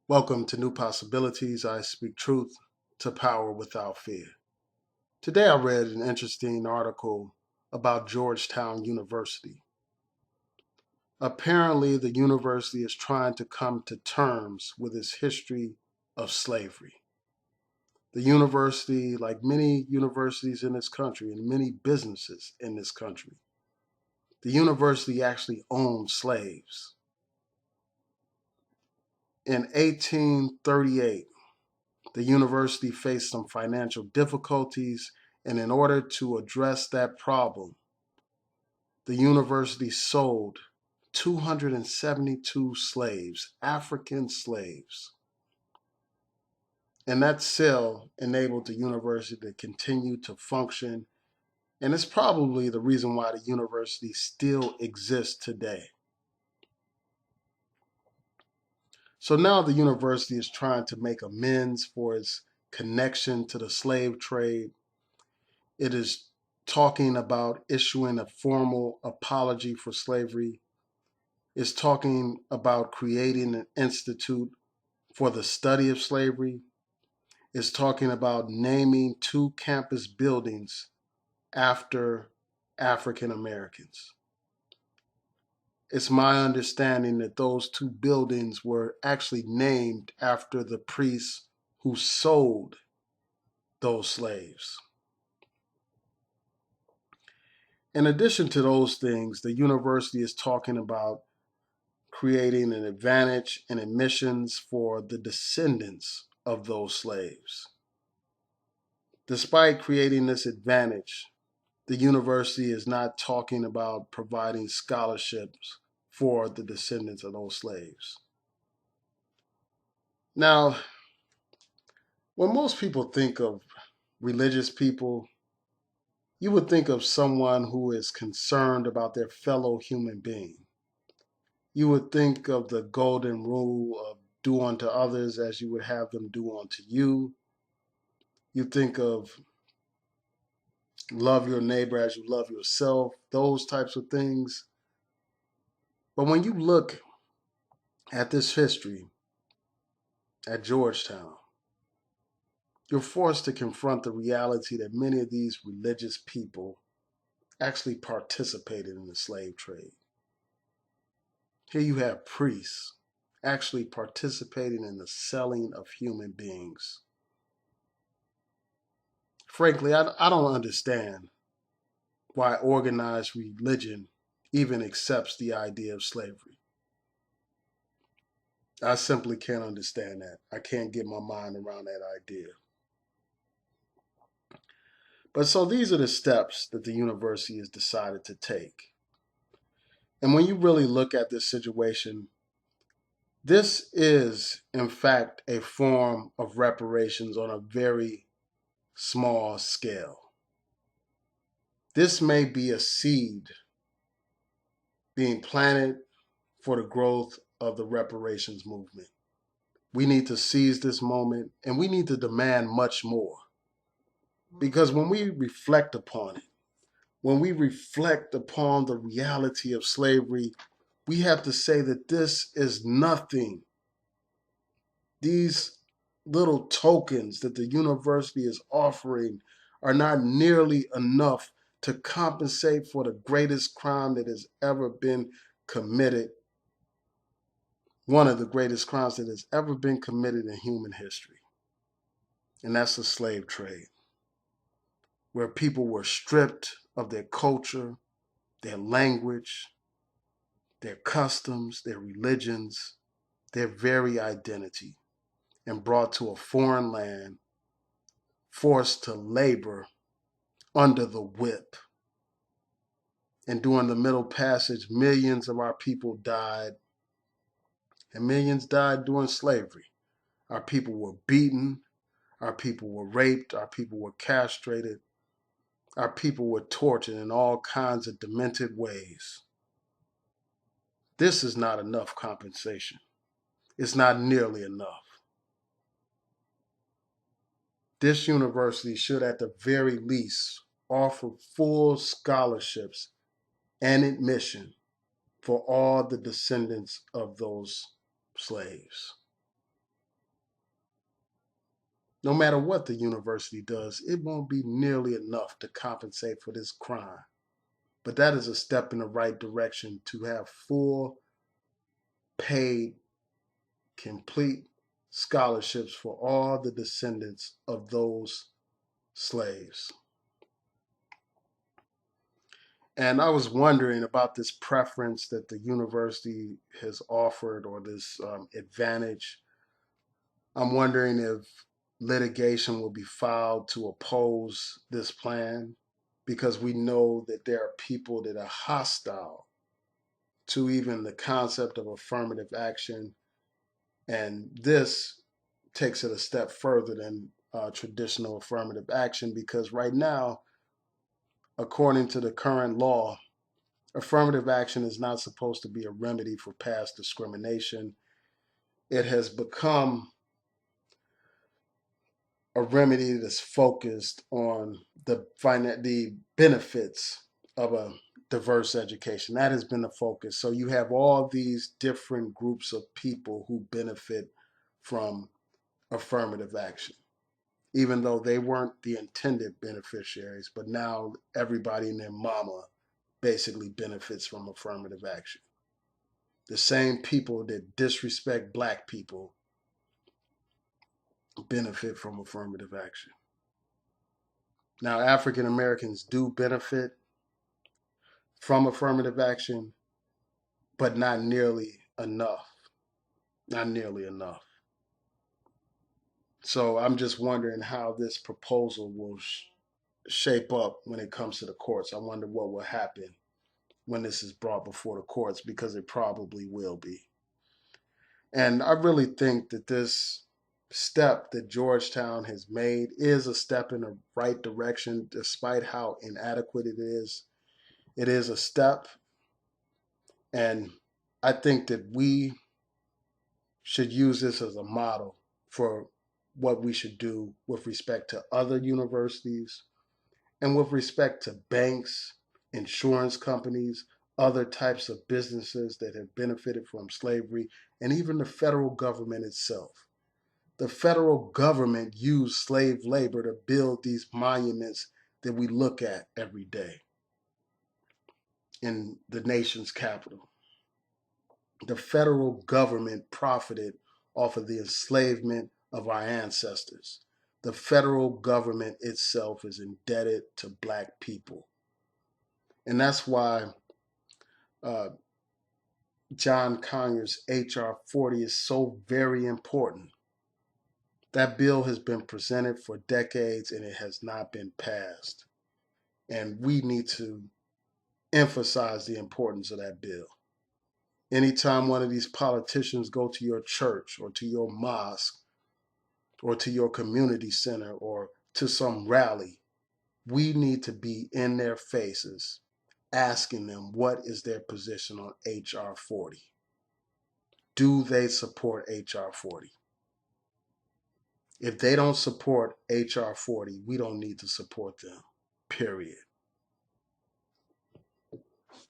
Welcome to New Possibilities. I speak truth to power without fear. Today I read an interesting article about Georgetown University. Apparently, the university is trying to come to terms with its history of slavery. The university, like many universities in this country and many businesses in this country, the university actually owned slaves. In 1838, the university faced some financial difficulties, and in order to address that problem, the university sold 272 slaves, African slaves. And that sale enabled the university to continue to function, and it's probably the reason why the university still exists today. So now the university is trying to make amends for its connection to the slave trade. It is talking about issuing a formal apology for slavery. It's talking about creating an institute for the study of slavery. It's talking about naming two campus buildings after African Americans. It's my understanding that those two buildings were actually named after the priests who sold those slaves. In addition to those things, the university is talking about creating an advantage in admissions for the descendants of those slaves. Despite creating this advantage, the university is not talking about providing scholarships for the descendants of those slaves. Now, when most people think of religious people, you would think of someone who is concerned about their fellow human being. You would think of the golden rule of do unto others as you would have them do unto you. You think of love your neighbor as you love yourself, those types of things. But when you look at this history at Georgetown, you're forced to confront the reality that many of these religious people actually participated in the slave trade. Here you have priests actually participating in the selling of human beings. Frankly, I don't understand why organized religion even accepts the idea of slavery. I simply can't understand that. I can't get my mind around that idea. But so these are the steps that the university has decided to take. And when you really look at this situation, this is, in fact, a form of reparations on a very small scale. This may be a seed being planted for the growth of the reparations movement. We need to seize this moment and we need to demand much more. Because when we reflect upon it, when we reflect upon the reality of slavery, we have to say that this is nothing. These little tokens that the university is offering are not nearly enough to compensate for the greatest crime that has ever been committed, one of the greatest crimes that has ever been committed in human history. And that's the slave trade, where people were stripped of their culture, their language, their customs, their religions, their very identity, and brought to a foreign land, forced to labor under the whip. And during the Middle Passage, millions of our people died, and millions died during slavery. Our people were beaten, our people were raped, our people were castrated, our people were tortured in all kinds of demented ways. This is not enough compensation. It's not nearly enough. This university should, at the very least, offer full scholarships and admission for all the descendants of those slaves. No matter what the university does, it won't be nearly enough to compensate for this crime. But that is a step in the right direction to have full, paid, complete scholarships for all the descendants of those slaves. And I was wondering about this preference that the university has offered, or this advantage. I'm wondering if litigation will be filed to oppose this plan, because we know that there are people that are hostile to even the concept of affirmative action. And this takes it a step further than traditional affirmative action, because right now, according to the current law, affirmative action is not supposed to be a remedy for past discrimination. It has become a remedy that's focused on the benefits of a diverse education. That has been the focus. So you have all these different groups of people who benefit from affirmative action, even though they weren't the intended beneficiaries, but now everybody and their mama basically benefits from affirmative action. The same people that disrespect black people benefit from affirmative action. Now, African Americans do benefit from affirmative action, but not nearly enough. Not nearly enough. So I'm just wondering how this proposal will shape up when it comes to the courts. I wonder what will happen when this is brought before the courts, because it probably will be. And I really think that this step that Georgetown has made is a step in the right direction, despite how inadequate it is. It is a step. And I think that we should use this as a model for what we should do with respect to other universities and with respect to banks, insurance companies, other types of businesses that have benefited from slavery, and even the federal government itself. The federal government used slave labor to build these monuments that we look at every day in the nation's capital. The federal government profited off of the enslavement of our ancestors. The federal government itself is indebted to black people. And that's why uh, John Conyers' H.R. 40 is so very important. That bill has been presented for decades and it has not been passed. And we need to emphasize the importance of that bill. Anytime one of these politicians go to your church or to your mosque or to your community center or to some rally, we need to be in their faces asking them what is their position on H.R. 40. Do they support H.R. 40? If they don't support H.R. 40, we don't need to support them, period.